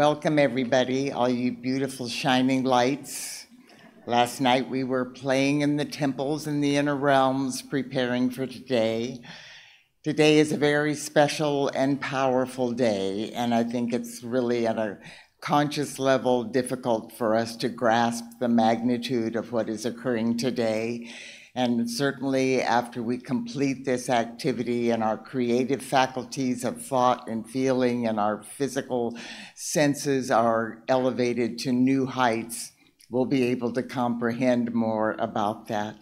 Welcome, everybody, all you beautiful shining lights. Last night we were playing in the temples in the inner realms, preparing for today. Today is a very special and powerful day, and I think it's really at a conscious level difficult for us to grasp the magnitude of what is occurring today. And certainly after we complete this activity and our creative faculties of thought and feeling and our physical senses are elevated to new heights, we'll be able to comprehend more about that.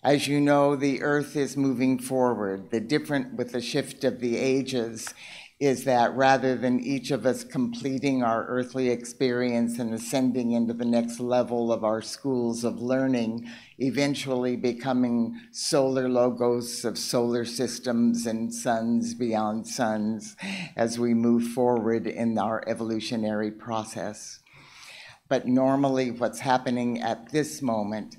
As you know, the earth is moving forward. The difference with the shift of the ages is that rather than each of us completing our earthly experience and ascending into the next level of our schools of learning, eventually becoming solar logos of solar systems and suns beyond suns as we move forward in our evolutionary process. But normally what's happening at this moment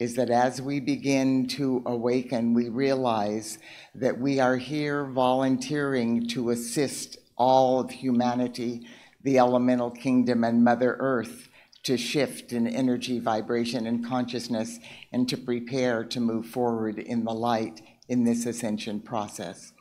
is that as we begin to awaken, we realize that we are here volunteering to assist all of humanity, the elemental kingdom, and Mother Earth to shift in energy, vibration, and consciousness, and to prepare to move forward in the light in this ascension process.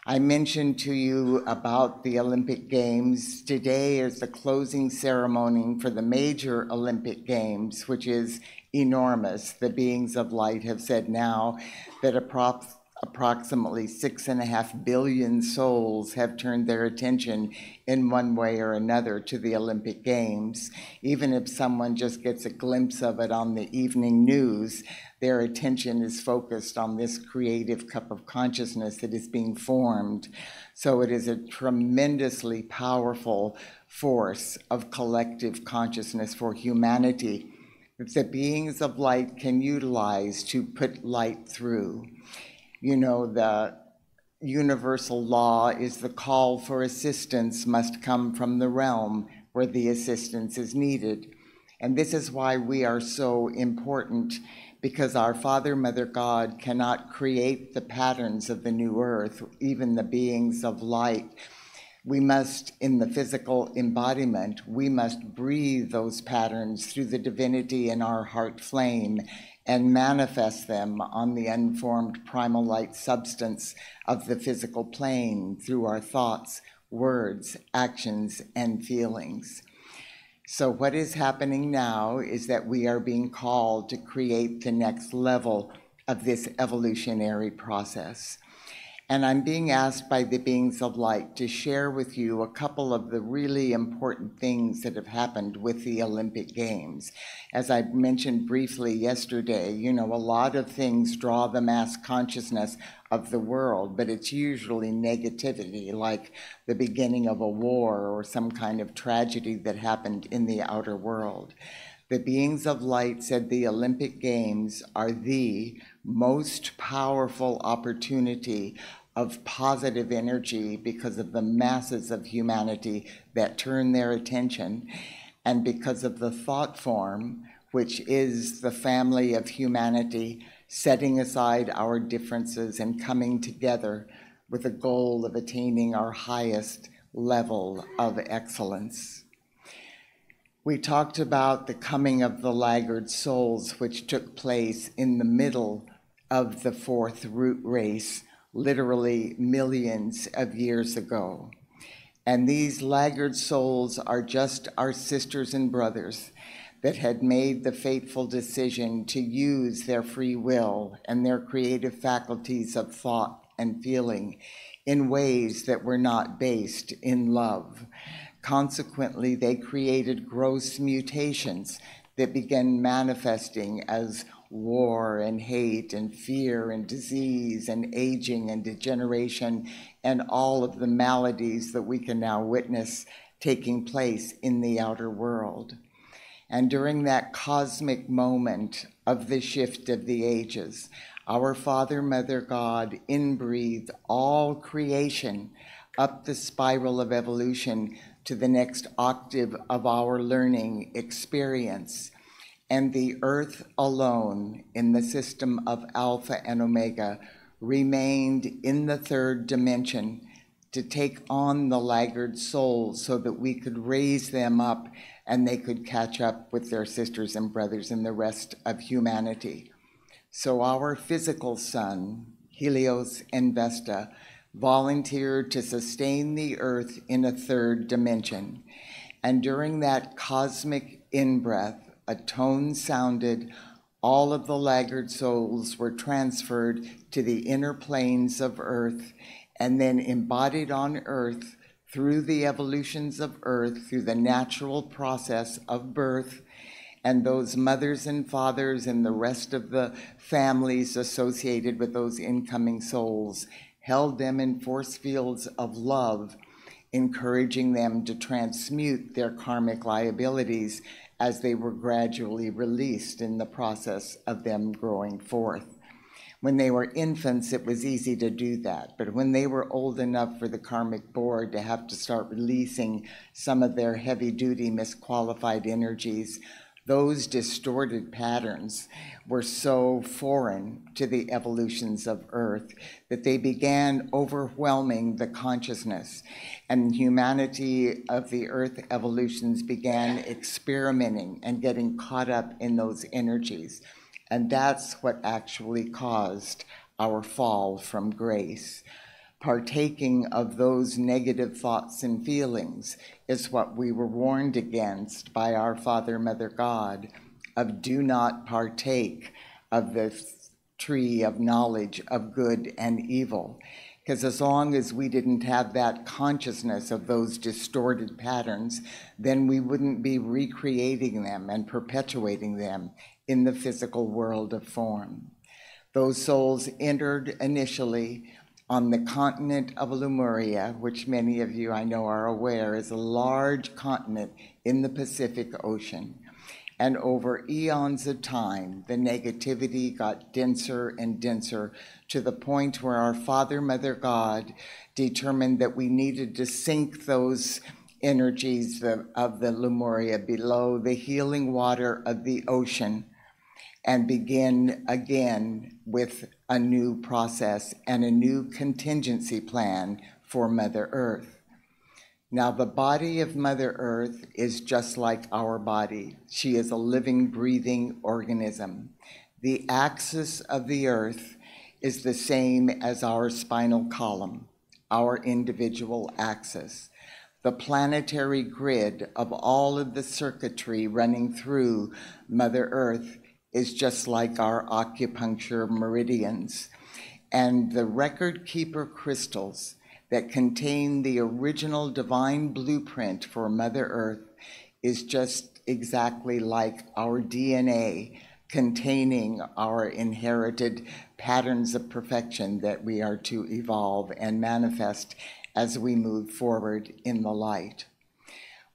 I mentioned to you about the Olympic Games. Today is the closing ceremony for the major Olympic Games, which is enormous. The beings of light have said now that approximately 6.5 billion souls have turned their attention in one way or another to the Olympic Games. Even if someone just gets a glimpse of it on the evening news, their attention is focused on this creative cup of consciousness that is being formed. So it is a tremendously powerful force of collective consciousness for humanity that the beings of light can utilize to put light through. You know, the universal law is the call for assistance must come from the realm where the assistance is needed. And this is why we are so important, because our Father, Mother God cannot create the patterns of the new earth, even the beings of light. We must, in the physical embodiment, we must breathe those patterns through the divinity in our heart flame and manifest them on the unformed primal light substance of the physical plane through our thoughts, words, actions, and feelings. So what is happening now is that we are being called to create the next level of this evolutionary process. And I'm being asked by the beings of light to share with you a couple of the really important things that have happened with the Olympic Games. As I mentioned briefly yesterday, you know, a lot of things draw the mass consciousness of the world, but it's usually negativity, like the beginning of a war or some kind of tragedy that happened in the outer world. The beings of light said the Olympic Games are the most powerful opportunity of positive energy because of the masses of humanity that turn their attention, and because of the thought form, which is the family of humanity, setting aside our differences and coming together with the goal of attaining our highest level of excellence. We talked about the coming of the laggard souls, which took place in the middle of the fourth root race, literally millions of years ago. And these laggard souls are just our sisters and brothers that had made the fateful decision to use their free will and their creative faculties of thought and feeling in ways that were not based in love. Consequently, they created gross mutations that began manifesting as war and hate and fear and disease and aging and degeneration and all of the maladies that we can now witness taking place in the outer world. And during that cosmic moment of the shift of the ages, our Father, Mother God inbreathed all creation up the spiral of evolution to the next octave of our learning experience. And the earth alone in the system of Alpha and Omega remained in the third dimension to take on the laggard souls so that we could raise them up and they could catch up with their sisters and brothers and the rest of humanity. So our physical sun, Helios and Vesta, volunteered to sustain the earth in a third dimension. And during that cosmic in-breath, a tone sounded, all of the laggard souls were transferred to the inner planes of earth and then embodied on earth through the evolutions of earth, through the natural process of birth, and those mothers and fathers and the rest of the families associated with those incoming souls held them in force fields of love, encouraging them to transmute their karmic liabilities as they were gradually released in the process of them growing forth. When they were infants, it was easy to do that, but when they were old enough for the karmic board to have to start releasing some of their heavy-duty misqualified energies, those distorted patterns were so foreign to the evolutions of Earth that they began overwhelming the consciousness, and humanity of the Earth evolutions began experimenting and getting caught up in those energies. And that's what actually caused our fall from grace. Partaking of those negative thoughts and feelings is what we were warned against by our Father, Mother God, of do not partake of the tree of knowledge of good and evil. Because as long as we didn't have that consciousness of those distorted patterns, then we wouldn't be recreating them and perpetuating them in the physical world of form. Those souls entered initially on the continent of Lemuria, which many of you I know are aware is a large continent in the Pacific Ocean. And over eons of time, the negativity got denser and denser to the point where our Father, Mother God determined that we needed to sink those energies of the Lemuria below the healing water of the ocean and begin again with a new process and a new contingency plan for Mother Earth. Now, the body of Mother Earth is just like our body. She is a living, breathing organism. The axis of the Earth is the same as our spinal column, our individual axis. The planetary grid of all of the circuitry running through Mother Earth is just like our acupuncture meridians. And the record keeper crystals that contain the original divine blueprint for Mother Earth is just exactly like our DNA containing our inherited patterns of perfection that we are to evolve and manifest as we move forward in the light.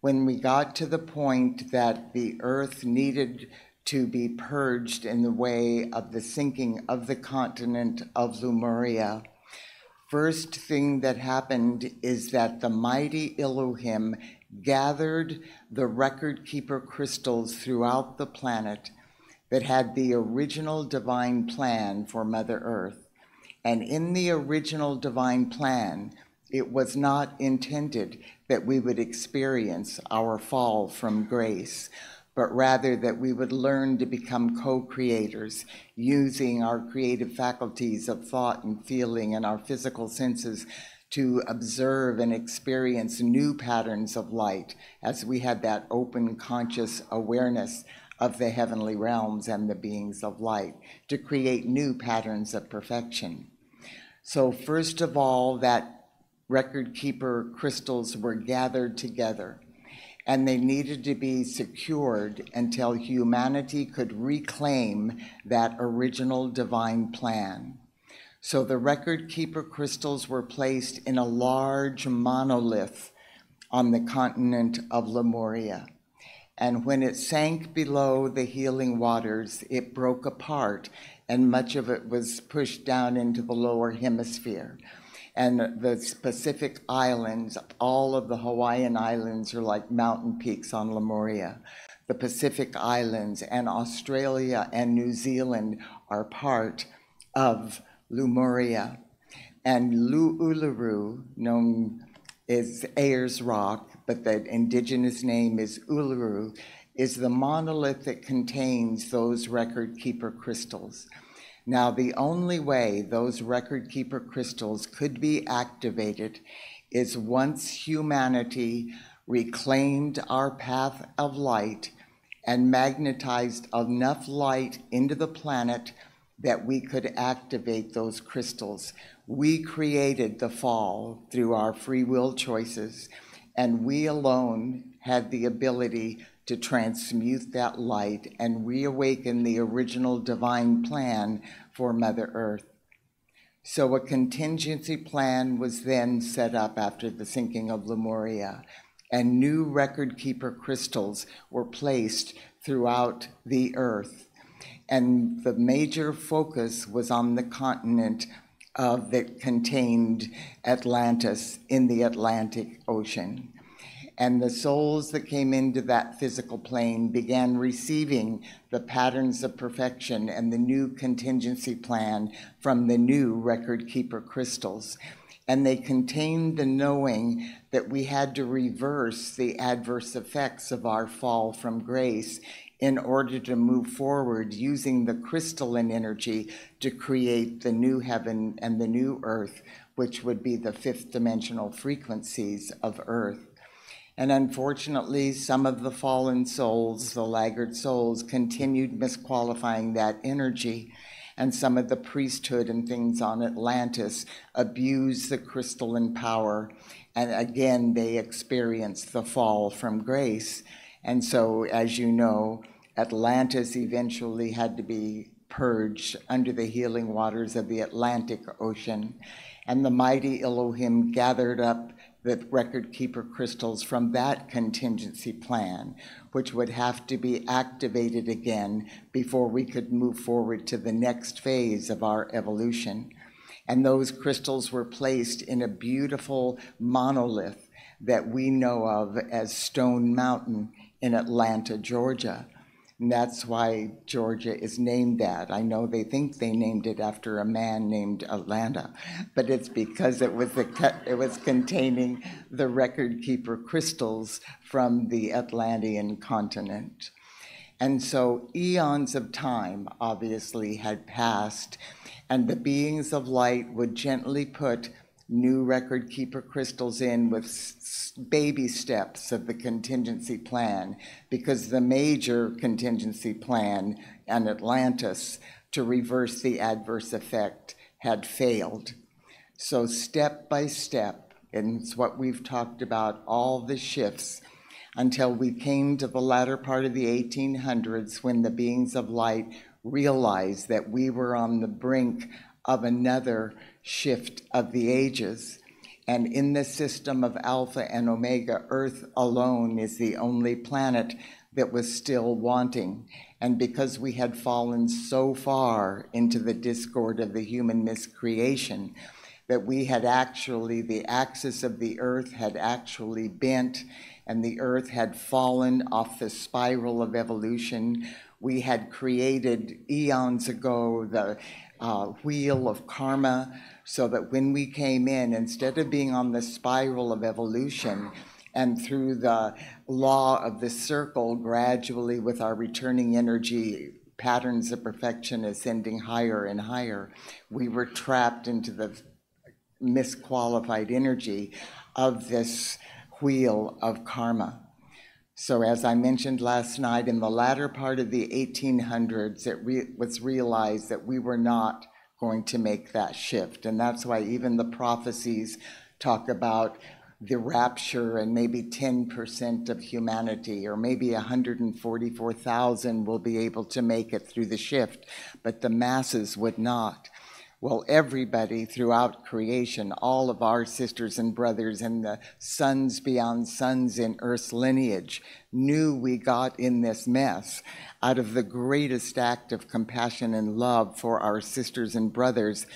When we got to the point that the Earth needed to be purged in the way of the sinking of the continent of Lemuria, first thing that happened is that the mighty Elohim gathered the record keeper crystals throughout the planet that had the original divine plan for Mother Earth. And in the original divine plan, it was not intended that we would experience our fall from grace, but rather that we would learn to become co-creators using our creative faculties of thought and feeling and our physical senses to observe and experience new patterns of light as we had that open conscious awareness of the heavenly realms and the beings of light to create new patterns of perfection. So first of all, that record keeper crystals were gathered together, and they needed to be secured until humanity could reclaim that original divine plan. So the record keeper crystals were placed in a large monolith on the continent of Lemuria. And when it sank below the healing waters, it broke apart, and much of it was pushed down into the lower hemisphere. And the Pacific Islands, all of the Hawaiian Islands are like mountain peaks on Lemuria. The Pacific Islands and Australia and New Zealand are part of Lemuria. And Uluru, known as Ayers Rock, but the indigenous name is Uluru, is the monolith that contains those record keeper crystals. Now, the only way those record keeper crystals could be activated is once humanity reclaimed our path of light and magnetized enough light into the planet that we could activate those crystals. We created the fall through our free will choices, and we alone had the ability to transmute that light and reawaken the original divine plan for Mother Earth. So a contingency plan was then set up after the sinking of Lemuria, and new record keeper crystals were placed throughout the earth. And the major focus was on the continent that contained Atlantis in the Atlantic Ocean. And the souls that came into that physical plane began receiving the patterns of perfection and the new contingency plan from the new record keeper crystals. And they contained the knowing that we had to reverse the adverse effects of our fall from grace in order to move forward using the crystalline energy to create the new heaven and the new earth, which would be the fifth dimensional frequencies of earth. And unfortunately, some of the fallen souls, the laggard souls, continued misqualifying that energy. And some of the priesthood and things on Atlantis abused the crystalline power. And again, they experienced the fall from grace. And so, as you know, Atlantis eventually had to be purged under the healing waters of the Atlantic Ocean. And the mighty Elohim gathered up the record keeper crystals from that contingency plan, which would have to be activated again before we could move forward to the next phase of our evolution. And those crystals were placed in a beautiful monolith that we know of as Stone Mountain in Atlanta, Georgia. And that's why Georgia is named that. I know they think they named it after a man named Atlanta, but it's because it was containing the record keeper crystals from the Atlantean continent. And so eons of time obviously had passed, and the beings of light would gently put new record keeper crystals in with baby steps of the contingency plan, because the major contingency plan in Atlantis to reverse the adverse effect had failed. So step by step, and it's what we've talked about, all the shifts, until we came to the latter part of the 1800s when the beings of light realized that we were on the brink of another shift of the ages. And in the system of Alpha and Omega, Earth alone is the only planet that was still wanting. And because we had fallen so far into the discord of the human miscreation, that we had actually, the axis of the Earth had actually bent, and the Earth had fallen off the spiral of evolution. We had created eons ago the wheel of karma, so that when we came in, instead of being on the spiral of evolution and through the law of the circle, gradually with our returning energy patterns of perfection ascending higher and higher, we were trapped into the misqualified energy of this wheel of karma. So as I mentioned last night, in the latter part of the 1800s, it was realized that we were not going to make that shift. And that's why even the prophecies talk about the rapture and maybe 10% of humanity, or maybe 144,000 will be able to make it through the shift, but the masses would not. Well, everybody throughout creation, all of our sisters and brothers and the sons beyond sons in Earth's lineage, knew we got in this mess out of the greatest act of compassion and love for our sisters and brothers,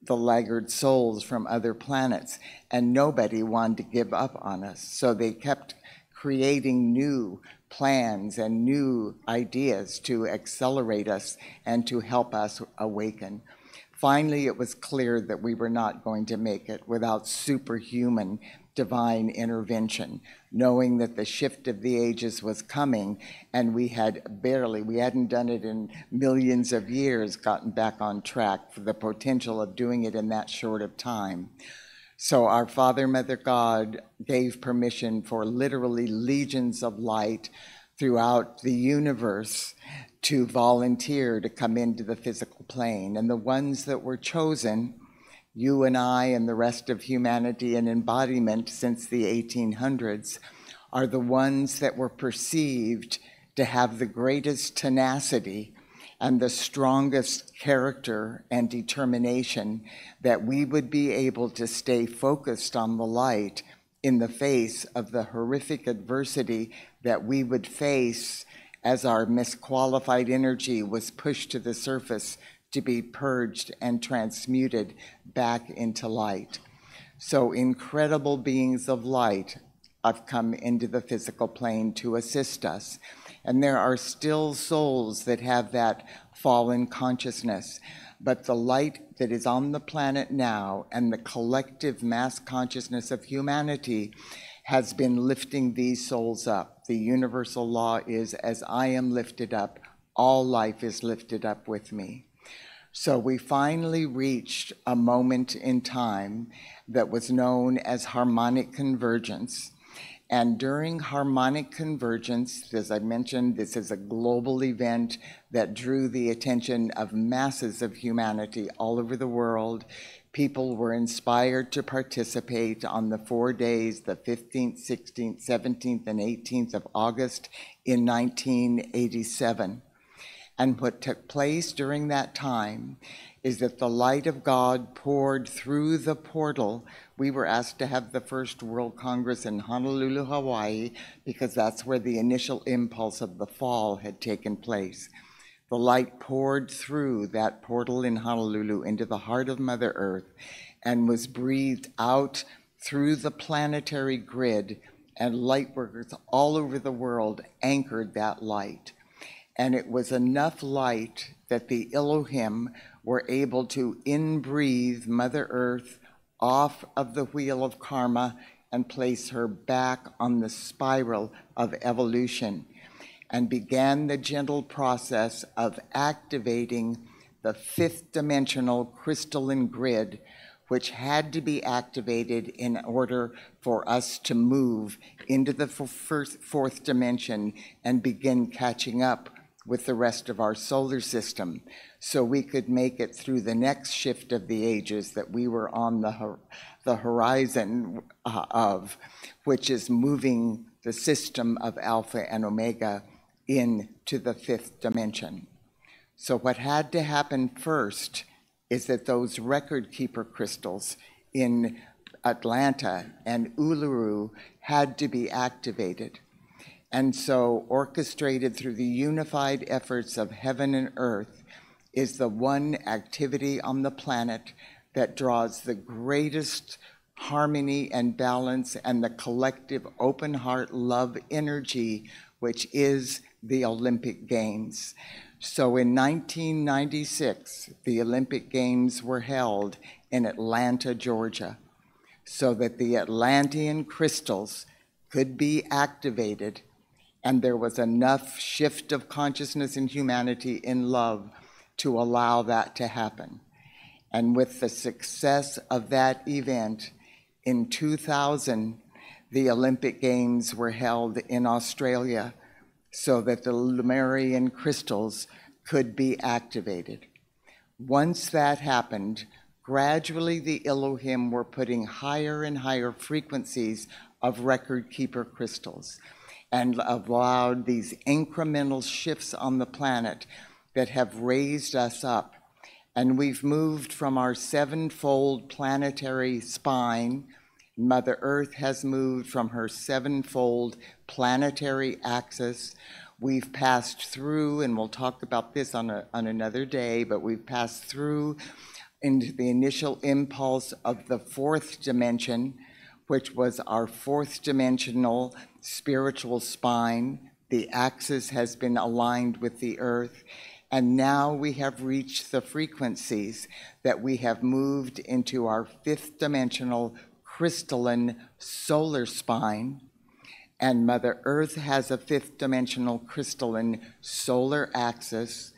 the laggard souls from other planets, and nobody wanted to give up on us. So they kept creating new plans and new ideas to accelerate us and to help us awaken. finally it was clear that we were not going to make it without superhuman divine intervention, knowing that the shift of the ages was coming, and we hadn't done it in millions of years, gotten back on track for the potential of doing it in that short of time. So our Father, Mother, God gave permission for literally legions of light throughout the universe to volunteer to come into the physical plane. And the ones that were chosen, you and I and the rest of humanity in embodiment since the 1800s, are the ones that were perceived to have the greatest tenacity and the strongest character and determination that we would be able to stay focused on the light in the face of the horrific adversity that we would face as our misqualified energy was pushed to the surface to be purged and transmuted back into light. So incredible beings of light have come into the physical plane to assist us. And there are still souls that have that fallen consciousness. But the light that is on the planet now and the collective mass consciousness of humanity has been lifting these souls up. The universal law is, as I am lifted up, all life is lifted up with me. So we finally reached a moment in time that was known as harmonic convergence. And during harmonic convergence, as I mentioned, this is a global event that drew the attention of masses of humanity all over the world. People were inspired to participate on the 4 days, the 15th, 16th, 17th, and 18th of August in 1987. And what took place during that time is that the light of God poured through the portal. We were asked to have the first World Congress in Honolulu, Hawaii, because that's where the initial impulse of the fall had taken place. The light poured through that portal in Honolulu into the heart of Mother Earth and was breathed out through the planetary grid, and light workers all over the world anchored that light. And it was enough light that the Elohim were able to in-breathe Mother Earth off of the wheel of karma and place her back on the spiral of evolution, and began the gentle process of activating the fifth dimensional crystalline grid, which had to be activated in order for us to move into the fourth dimension and begin catching up with the rest of our solar system, so we could make it through the next shift of the ages that we were on the horizon of, which is moving the system of Alpha and Omega into the fifth dimension. So what had to happen first is that those record keeper crystals in Atlanta and Uluru had to be activated. And so, orchestrated through the unified efforts of heaven and earth, is the one activity on the planet that draws the greatest harmony and balance and the collective open heart love energy, which is the Olympic Games. So in 1996, the Olympic Games were held in Atlanta, Georgia, so that the Atlantean crystals could be activated, and there was enough shift of consciousness in humanity in love to allow that to happen. And with the success of that event, in 2000, the Olympic Games were held in Australia so that the Lemurian crystals could be activated. Once that happened, gradually the Elohim were putting higher and higher frequencies of record keeper crystals, and allowed these incremental shifts on the planet that have raised us up. And we've moved from our sevenfold planetary spine. Mother Earth has moved from her sevenfold planetary axis. We've passed through, and we'll talk about this on another day, but we've passed through into the initial impulse of the fourth dimension, which was our fourth dimensional spiritual spine. The axis has been aligned with the earth, And now we have reached the frequencies that we have moved into our fifth dimensional crystalline solar spine. And Mother Earth has a fifth dimensional crystalline solar axis.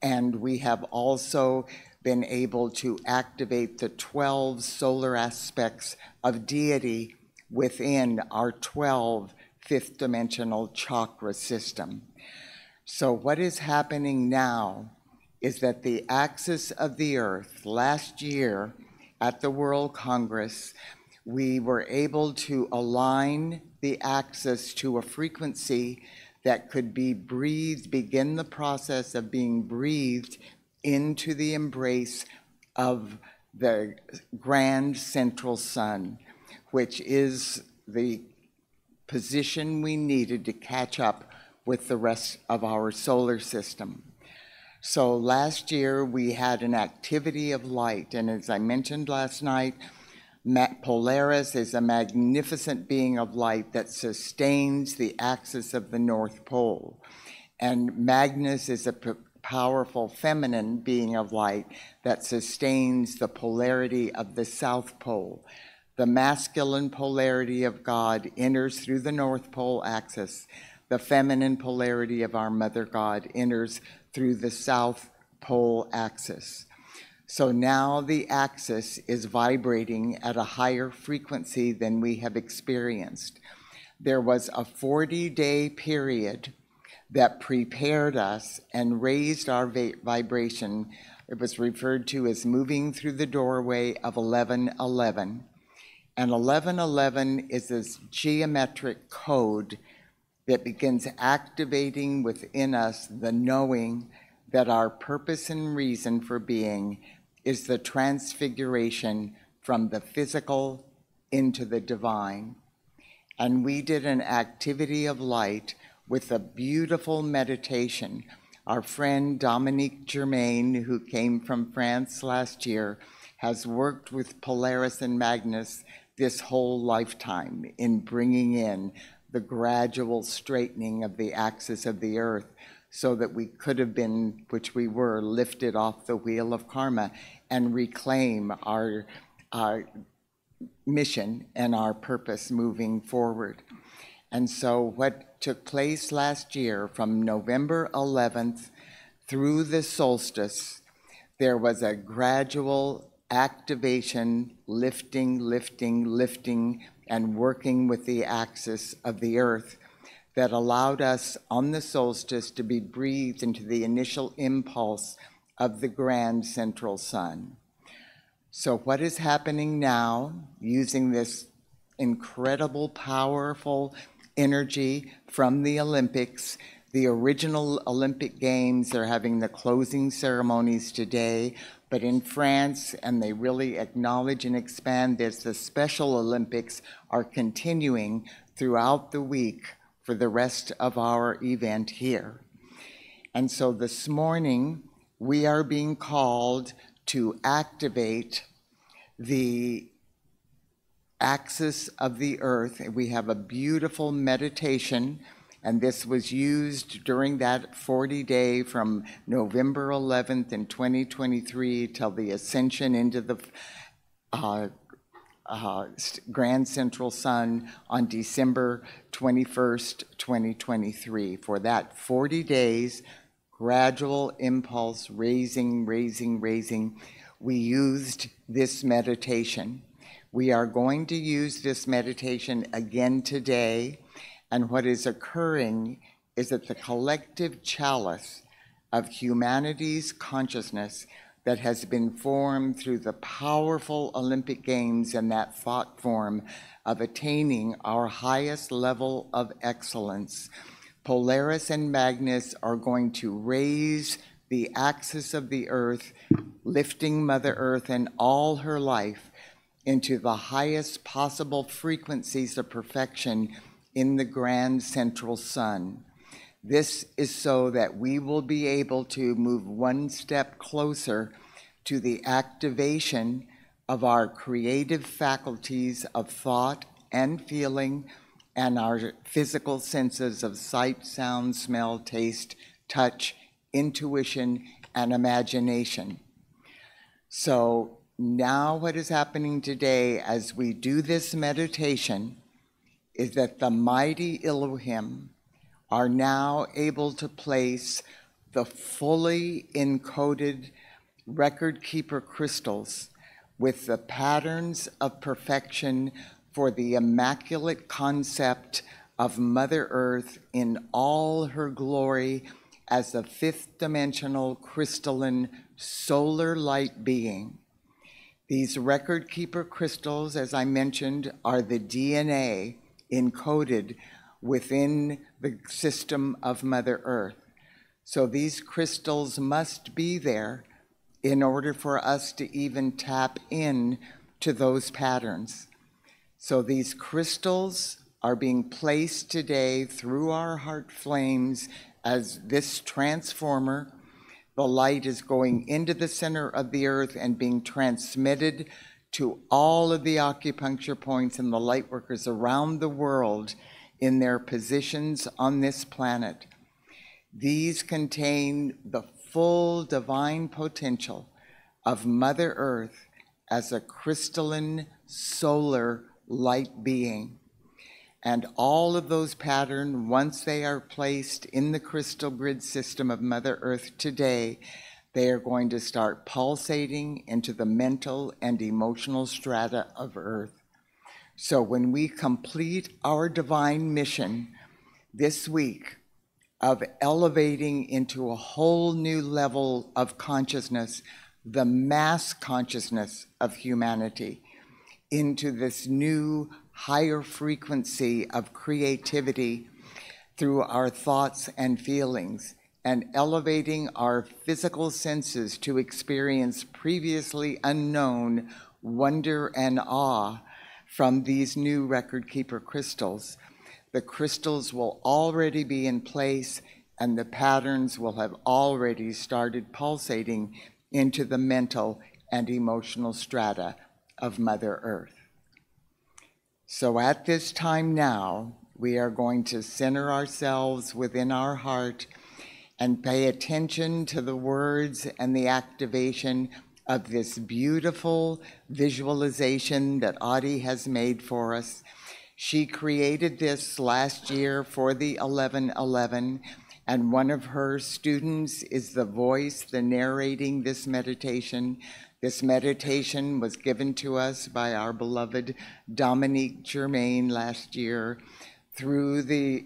And we have also been able to activate the 12 solar aspects of deity within our 12 fifth dimensional chakra system. So what is happening now is that the axis of the Earth, last year at the World Congress, we were able to align the axis to a frequency that could be breathed, begin the process of being breathed into the embrace of the grand central sun, which is the position we needed to catch up with the rest of our solar system. So last year we had an activity of light, and as I mentioned last night, Polaris is a magnificent being of light that sustains the axis of the North Pole. And Magnus is a powerful feminine being of light that sustains the polarity of the South Pole. The masculine polarity of God enters through the North Pole axis. The feminine polarity of our Mother God enters through the South Pole axis. So now the axis is vibrating at a higher frequency than we have experienced. There was a 40-day period that prepared us and raised our vibration. It was referred to as moving through the doorway of 1111. And 1111 is this geometric code that begins activating within us the knowing that our purpose and reason for being is the transfiguration from the physical into the divine. And we did an activity of light with a beautiful meditation. Our friend Dominique Germain, who came from France last year, has worked with Polaris and Magnus this whole lifetime in bringing in the gradual straightening of the axis of the Earth so that we could have been, which we were, lifted off the wheel of karma and reclaim our mission and our purpose moving forward. And so what took place last year from November 11th through the solstice, there was a gradual activation, lifting, and working with the axis of the Earth that allowed us on the solstice to be breathed into the initial impulse of the grand central sun. So what is happening now, using this incredible, powerful energy from the Olympics? The original Olympic Games are having the closing ceremonies today, but in France, and they really acknowledge and expand this, the Special Olympics are continuing throughout the week for the rest of our event here. And so this morning, we are being called to activate the axis of the Earth. We have a beautiful meditation, and this was used during that 40-day from November 11th in 2023 till the ascension into the Grand Central Sun on December 21st, 2023. For that 40 days, gradual impulse, raising, we used this meditation. We are going to use this meditation again today, and what is occurring is that the collective chalice of humanity's consciousness that has been formed through the powerful Olympic Games and that thought form of attaining our highest level of excellence, Polaris and Magnus are going to raise the axis of the Earth, lifting Mother Earth and all her life into the highest possible frequencies of perfection in the grand central sun. This is so that we will be able to move one step closer to the activation of our creative faculties of thought and feeling and our physical senses of sight, sound, smell, taste, touch, intuition, and imagination. So now what is happening today as we do this meditation is that the mighty Elohim are now able to place the fully encoded record keeper crystals with the patterns of perfection for the immaculate concept of Mother Earth in all her glory as a fifth dimensional crystalline solar light being. These record keeper crystals, as I mentioned, are the DNA encoded within the system of Mother Earth. So these crystals must be there in order for us to even tap in to those patterns. So these crystals are being placed today through our heart flames as this transformer. The light is going into the center of the earth and being transmitted to all of the acupuncture points and the light workers around the world in their positions on this planet. These contain the full divine potential of Mother Earth as a crystalline solar light being. And all of those patterns, once they are placed in the crystal grid system of Mother Earth today, they are going to start pulsating into the mental and emotional strata of Earth. So when we complete our divine mission this week of elevating into a whole new level of consciousness, the mass consciousness of humanity, into this new higher frequency of creativity through our thoughts and feelings, and elevating our physical senses to experience previously unknown wonder and awe from these new record keeper crystals. The crystals will already be in place and the patterns will have already started pulsating into the mental and emotional strata of Mother Earth. So at this time now, we are going to center ourselves within our heart and pay attention to the words and the activation of this beautiful visualization that Audie has made for us. She created this last year for the 11/11, and one of her students is the voice, the narrating this meditation. This meditation was given to us by our beloved Dominique Germain last year through the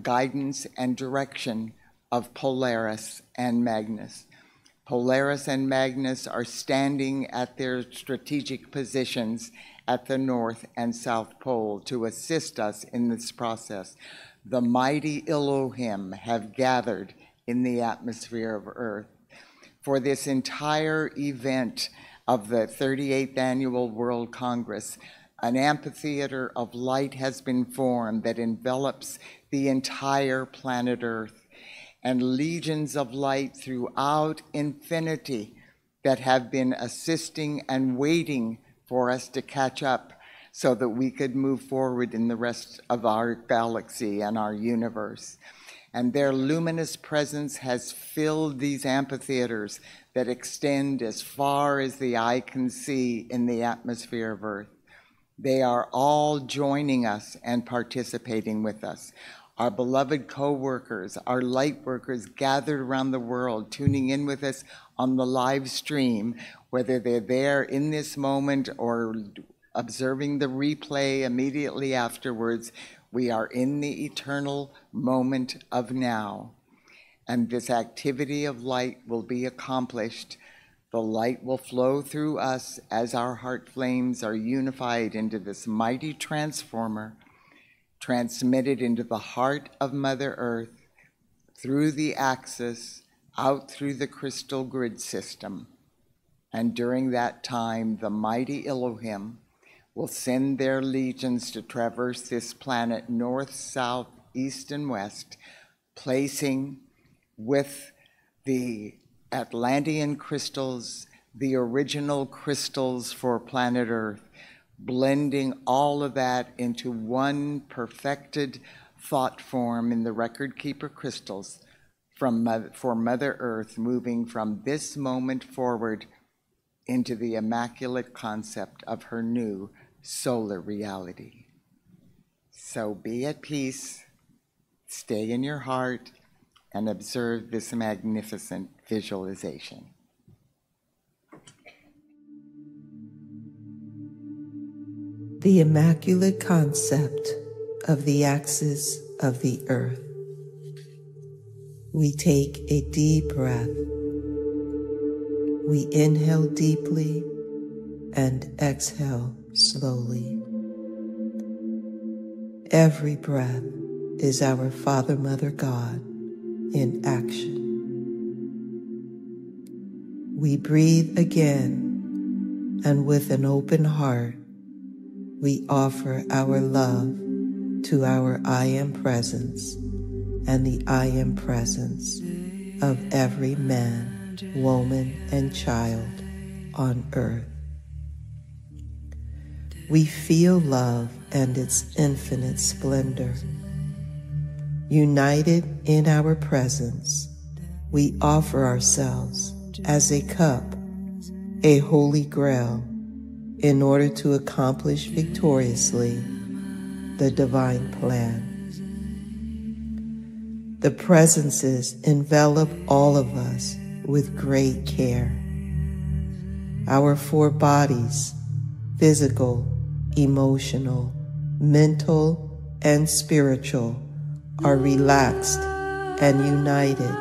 guidance and direction of Polaris and Magnus. Polaris and Magnus are standing at their strategic positions at the North and South Pole to assist us in this process. The mighty Elohim have gathered in the atmosphere of Earth. For this entire event of the 38th Annual World Congress, an amphitheater of light has been formed that envelops the entire planet Earth, and legions of light throughout infinity that have been assisting and waiting for us to catch up so that we could move forward in the rest of our galaxy and our universe. And their luminous presence has filled these amphitheaters that extend as far as the eye can see in the atmosphere of Earth. They are all joining us and participating with us. Our beloved co-workers, our light workers gathered around the world, tuning in with us on the live stream, whether they're there in this moment or observing the replay immediately afterwards. We are in the eternal moment of now, and this activity of light will be accomplished. The light will flow through us as our heart flames are unified into this mighty transformer, transmitted into the heart of Mother Earth, through the axis, out through the crystal grid system. And during that time, the mighty Elohim will send their legions to traverse this planet north, south, east, and west, placing with the Atlantean crystals, the original crystals for planet Earth, blending all of that into one perfected thought form in the record keeper crystals for Mother Earth, moving from this moment forward into the immaculate concept of her new solar reality. So be at peace, stay in your heart, and observe this magnificent visualization. The immaculate concept of the axis of the earth. We take a deep breath. We inhale deeply and exhale slowly. Every breath is our Father, Mother, God in action. We breathe again, and with an open heart, we offer our love to our I Am Presence and the I Am Presence of every man, woman, and child on earth. We feel love and its infinite splendor. United in our presence, we offer ourselves as a cup, a holy grail, in order to accomplish victoriously the divine plan. The presences envelop all of us with great care. Our four bodies, physical, emotional, mental, and spiritual, are relaxed and united,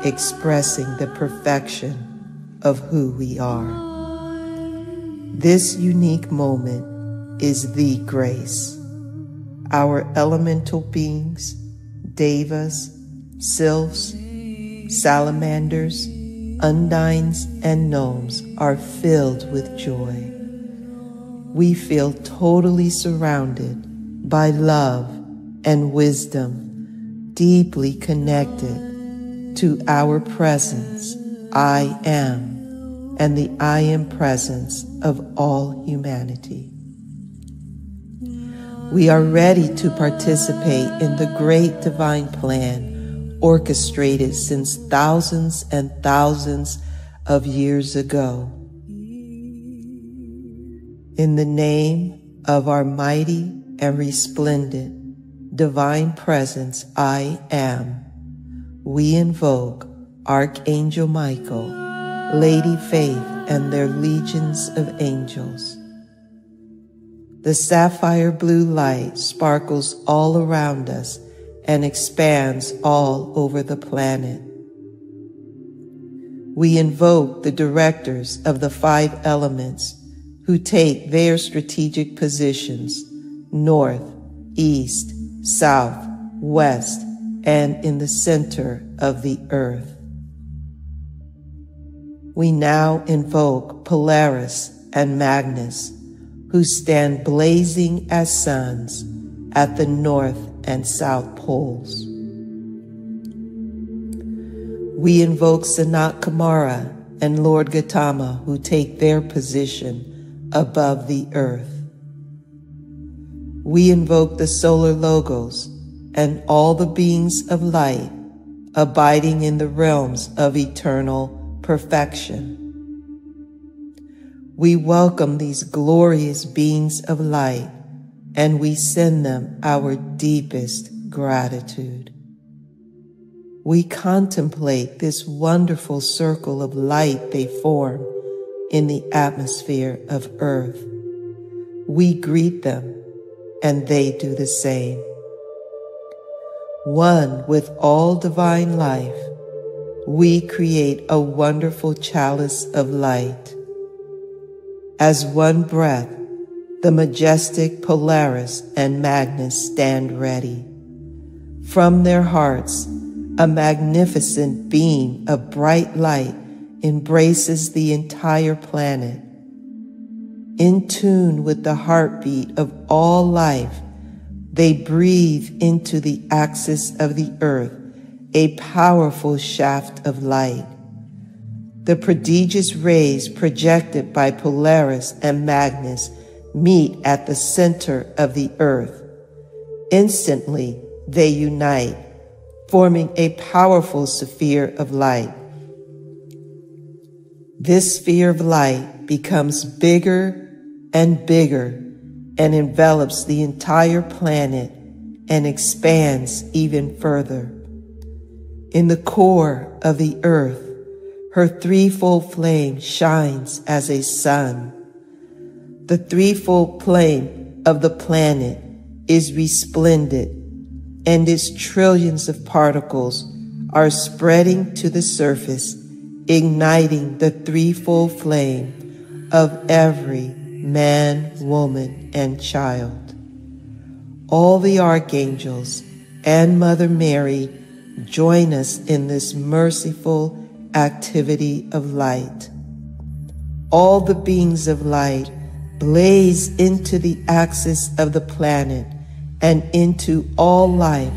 expressing the perfection of who we are. This unique moment is the grace. Our elemental beings, devas, sylphs, salamanders, undines, and gnomes are filled with joy. We feel totally surrounded by love and wisdom, deeply connected to our presence, I Am, and the I Am Presence of all humanity. We are ready to participate in the great divine plan orchestrated since thousands and thousands of years ago. In the name of our mighty and resplendent divine presence, I Am, we invoke Archangel Michael, Lady Faith, and their legions of angels. The sapphire blue light sparkles all around us and expands all over the planet. We invoke the directors of the 5 elements who take their strategic positions north, east, south, west, and in the center of the earth. We now invoke Polaris and Magnus, who stand blazing as suns at the north and south poles. We invoke Sanat Kumara and Lord Gautama, who take their position above the earth. We invoke the solar logos and all the beings of light abiding in the realms of eternal perfection. We welcome these glorious beings of light, and we send them our deepest gratitude. We contemplate this wonderful circle of light they form in the atmosphere of Earth. We greet them, and they do the same. One with all divine life, we create a wonderful chalice of light. As one breath, the majestic Polaris and Magnus stand ready. From their hearts, a magnificent beam of bright light embraces the entire planet. In tune with the heartbeat of all life, they breathe into the axis of the earth a powerful shaft of light. The prodigious rays projected by Polaris and Magnus meet at the center of the earth. Instantly, they unite, forming a powerful sphere of light. This sphere of light becomes bigger and bigger and envelops the entire planet and expands even further. In the core of the earth, her threefold flame shines as a sun. The threefold flame of the planet is resplendent, and its trillions of particles are spreading to the surface, igniting the threefold flame of every man, woman, and child. All the archangels and Mother Mary join us in this merciful activity of light. All the beings of light blaze into the axis of the planet and into all life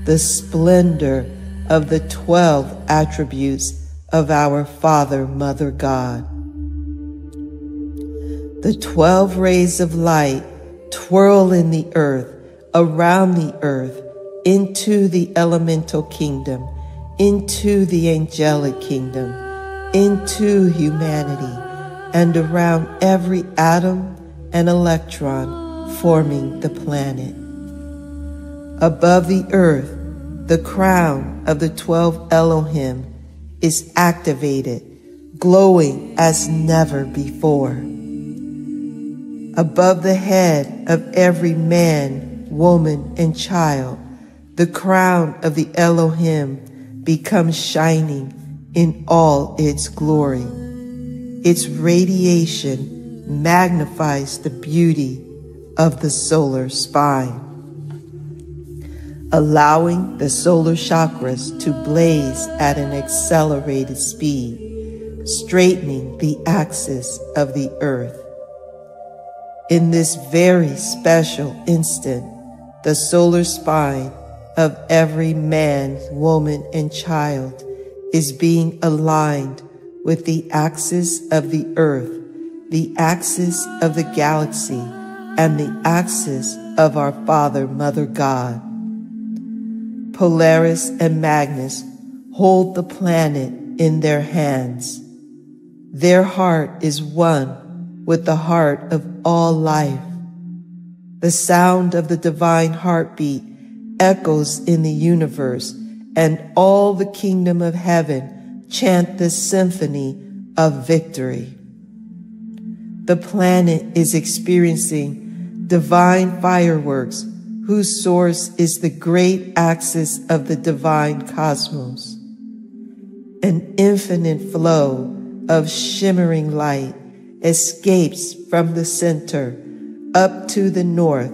the splendor of the 12 attributes of our Father, Mother God. The 12 rays of light twirl in the earth, around the earth, into the elemental kingdom, into the angelic kingdom, into humanity, and around every atom and electron forming the planet. Above the earth, the crown of the 12 Elohim is activated, glowing as never before. Above the head of every man, woman, and child, the crown of the Elohim becomes shining in all its glory. Its radiation magnifies the beauty of the solar spine, allowing the solar chakras to blaze at an accelerated speed, straightening the axis of the earth. In this very special instant, the solar spine of every man, woman, and child is being aligned with the axis of the earth, the axis of the galaxy, and the axis of our Father, Mother God. Polaris and Magnus hold the planet in their hands. Their heart is one with the heart of all life. The sound of the divine heartbeat echoes in the universe, and all the kingdom of heaven chant the symphony of victory. The planet is experiencing divine fireworks whose source is the great axis of the divine cosmos. An infinite flow of shimmering light escapes from the center up to the north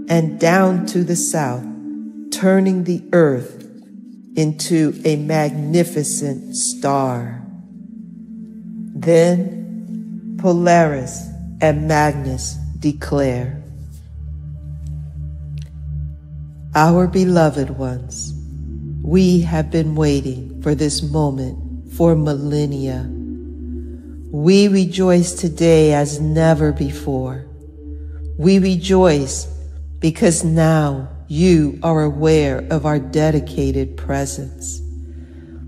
and down to the south, turning the earth into a magnificent star. Then Polaris and Magnus declare, "Our beloved ones, we have been waiting for this moment for millennia. We rejoice today as never before. We rejoice because now you are aware of our dedicated presence.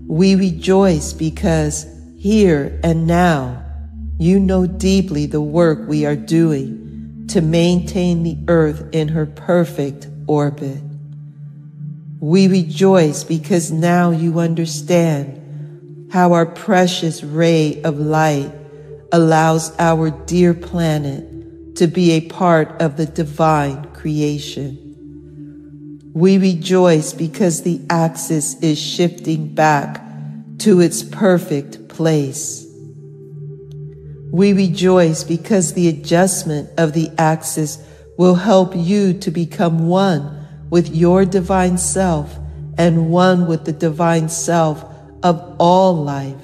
We rejoice because here and now you know deeply the work we are doing to maintain the earth in her perfect orbit. We rejoice because now you understand how our precious ray of light allows our dear planet to be a part of the divine creation. We rejoice because the axis is shifting back to its perfect place. We rejoice because the adjustment of the axis will help you to become one with your divine self and one with the divine self of all life.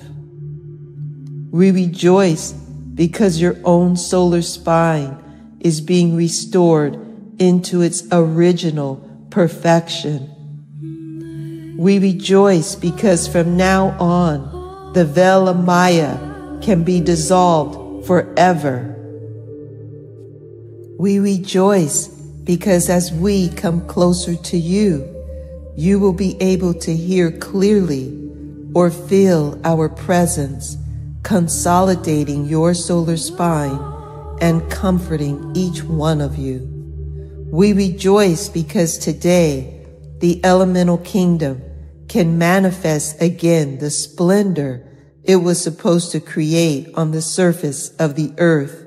We rejoice because your own solar spine is being restored into its original perfection. We rejoice because from now on, the veil of Maya can be dissolved forever. We rejoice because as we come closer to you, you will be able to hear clearly or feel our presence consolidating your solar spine and comforting each one of you. We rejoice because today the elemental kingdom can manifest again the splendor it was supposed to create on the surface of the earth.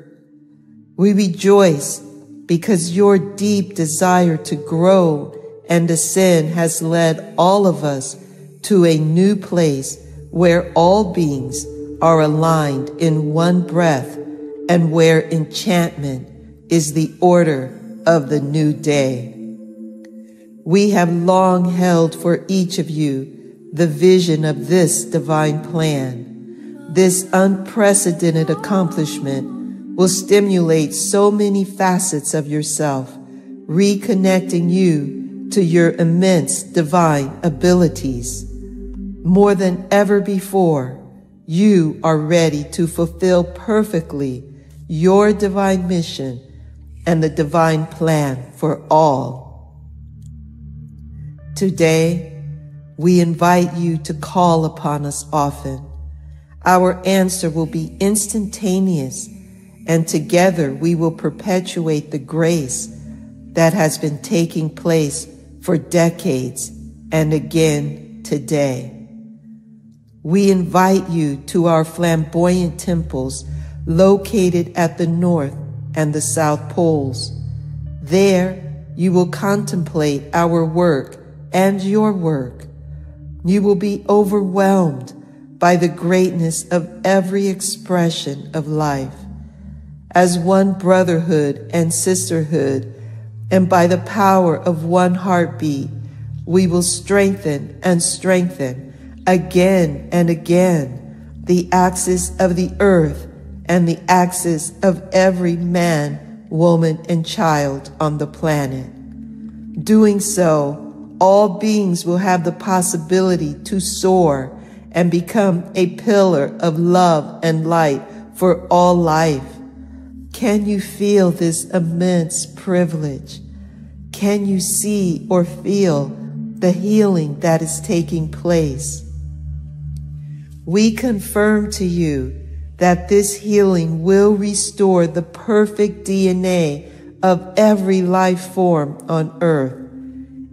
We rejoice because your deep desire to grow and ascend has led all of us to a new place where all beings are aligned in one breath and where enchantment is the order of the new day. We have long held for each of you the vision of this divine plan. This unprecedented accomplishment will stimulate so many facets of yourself, reconnecting you to your immense divine abilities. More than ever before, you are ready to fulfill perfectly your divine mission and the divine plan for all. Today, we invite you to call upon us often. Our answer will be instantaneous, and together we will perpetuate the grace that has been taking place for decades and again today. We invite you to our flamboyant temples located at the North and the South Poles. There, you will contemplate our work and your work. You will be overwhelmed by the greatness of every expression of life. As one brotherhood and sisterhood, and by the power of one heartbeat, we will strengthen and strengthen again and again the axis of the earth and the axis of every man, woman, and child on the planet. Doing so, all beings will have the possibility to soar and become a pillar of love and light for all life. Can you feel this immense privilege? Can you see or feel the healing that is taking place? We confirm to you that this healing will restore the perfect DNA of every life form on Earth.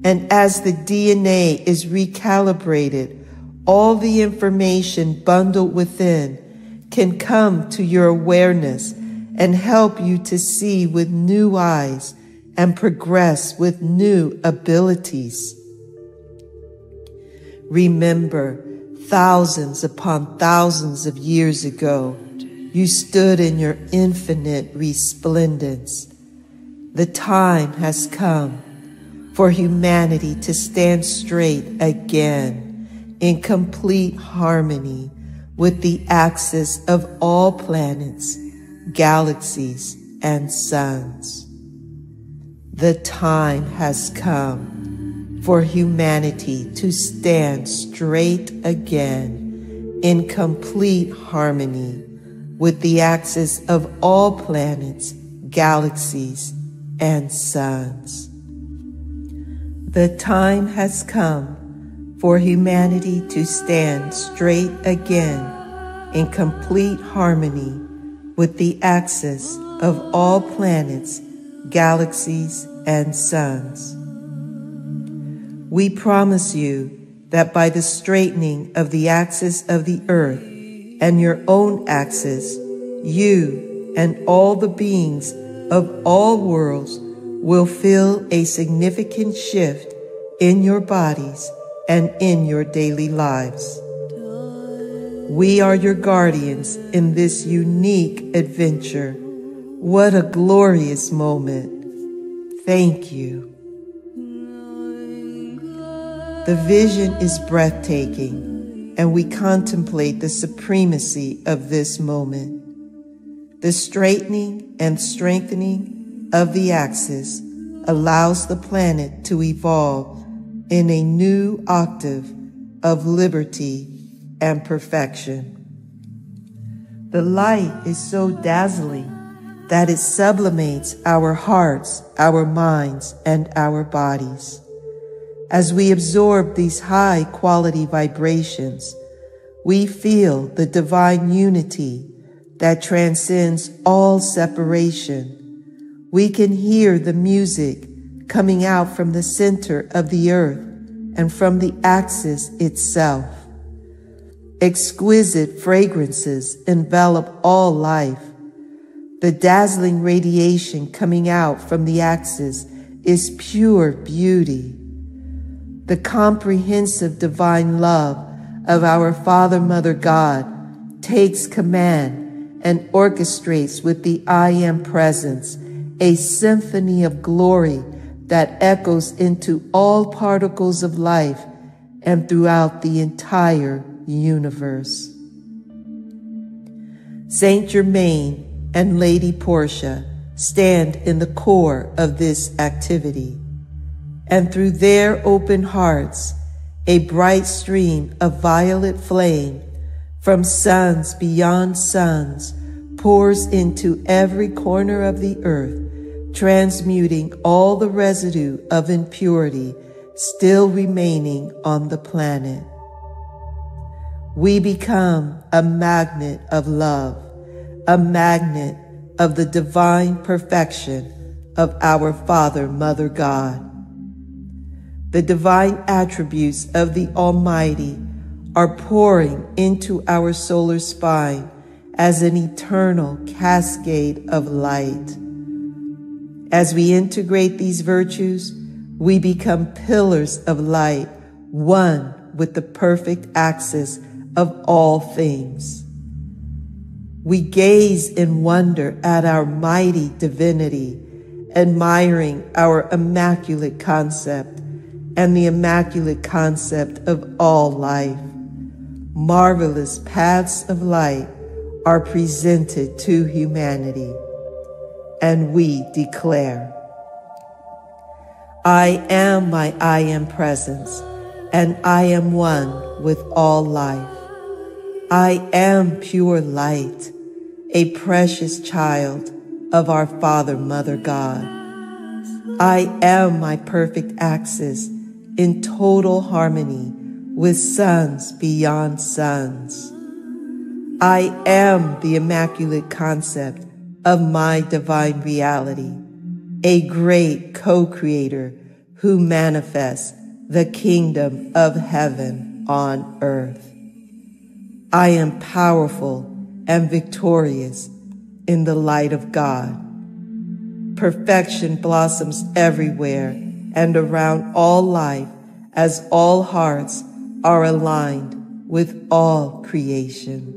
And as the DNA is recalibrated, all the information bundled within can come to your awareness and help you to see with new eyes and progress with new abilities. Remember, thousands upon thousands of years ago, you stood in your infinite resplendence. The time has come for humanity to stand straight again in complete harmony with the axis of all planets, galaxies, and suns. The time has come for humanity to stand straight again in complete harmony with the axis of all planets, galaxies, and suns. The time has come for humanity to stand straight again in complete harmony with the axis of all planets, galaxies, and suns. We promise you that by the straightening of the axis of the earth and your own axis, you and all the beings of all worlds will feel a significant shift in your bodies and in your daily lives. We are your guardians in this unique adventure. What a glorious moment. Thank you. The vision is breathtaking, and we contemplate the supremacy of this moment. The straightening and strengthening of the axis allows the planet to evolve in a new octave of liberty and perfection. The light is so dazzling that it sublimates our hearts, our minds, and our bodies. As we absorb these high-quality vibrations, we feel the divine unity that transcends all separation. We can hear the music coming out from the center of the earth and from the axis itself. Exquisite fragrances envelop all life. The dazzling radiation coming out from the axis is pure beauty. The comprehensive divine love of our Father, Mother, God takes command and orchestrates with the I Am presence a symphony of glory that echoes into all particles of life and throughout the entire universe. Saint Germain and Lady Portia stand in the core of this activity, and through their open hearts, a bright stream of violet flame from suns beyond suns pours into every corner of the earth, transmuting all the residue of impurity still remaining on the planet. We become a magnet of love, a magnet of the divine perfection of our Father, Mother, God. The divine attributes of the Almighty are pouring into our solar spine as an eternal cascade of light. As we integrate these virtues, we become pillars of light, one with the perfect axis of all things. We gaze in wonder at our mighty divinity, admiring our immaculate concept and the immaculate concept of all life. Marvelous paths of light are presented to humanity, and we declare, I am my I Am presence, and I am one with all life. I am pure light, a precious child of our Father, Mother, God. I am my perfect axis in total harmony with suns beyond suns. I am the immaculate concept of my divine reality, a great co-creator who manifests the kingdom of heaven on earth. I am powerful and victorious in the light of God. Perfection blossoms everywhere and around all life as all hearts are aligned with all creation.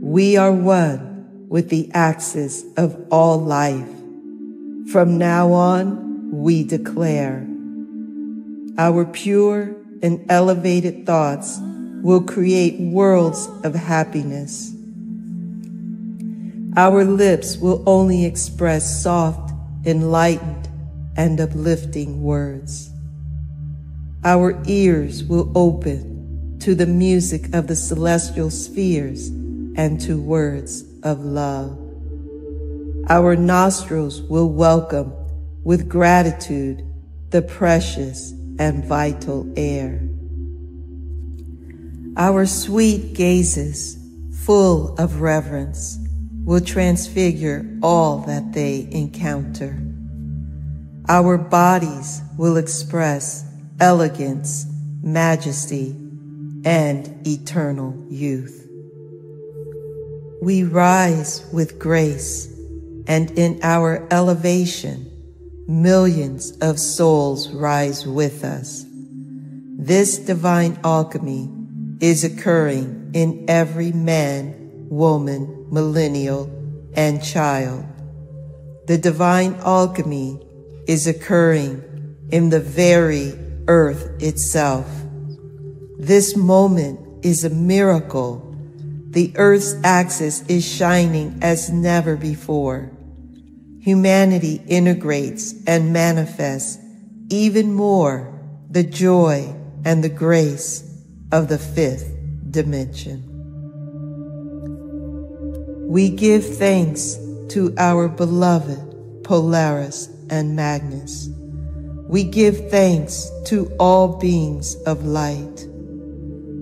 We are one with the axis of all life. From now on, we declare, our pure and elevated thoughts will create worlds of happiness. Our lips will only express soft, enlightened, and uplifting words. Our ears will open to the music of the celestial spheres and to words of love. Our nostrils will welcome with gratitude the precious and vital air. Our sweet gazes, full of reverence, will transfigure all that they encounter. Our bodies will express elegance, majesty, and eternal youth. We rise with grace, and in our elevation, millions of souls rise with us. This divine alchemy is occurring in every man, woman, millennial, and child. The divine alchemy is occurring in the very earth itself. This moment is a miracle. The earth's axis is shining as never before. Humanity integrates and manifests even more the joy and the grace of the fifth dimension. We give thanks to our beloved Polaris and Magnus. We give thanks to all beings of light.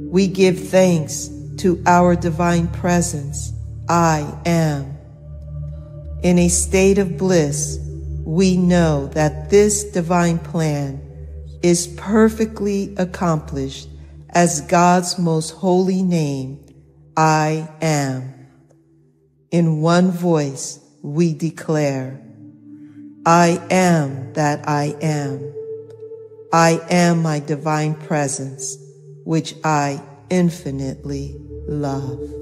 We give thanks to our divine presence, I am. In a state of bliss, we know that this divine plan is perfectly accomplished as God's most holy name, I am. In one voice, we declare, I am that I am. I am my divine presence, which I infinitely love.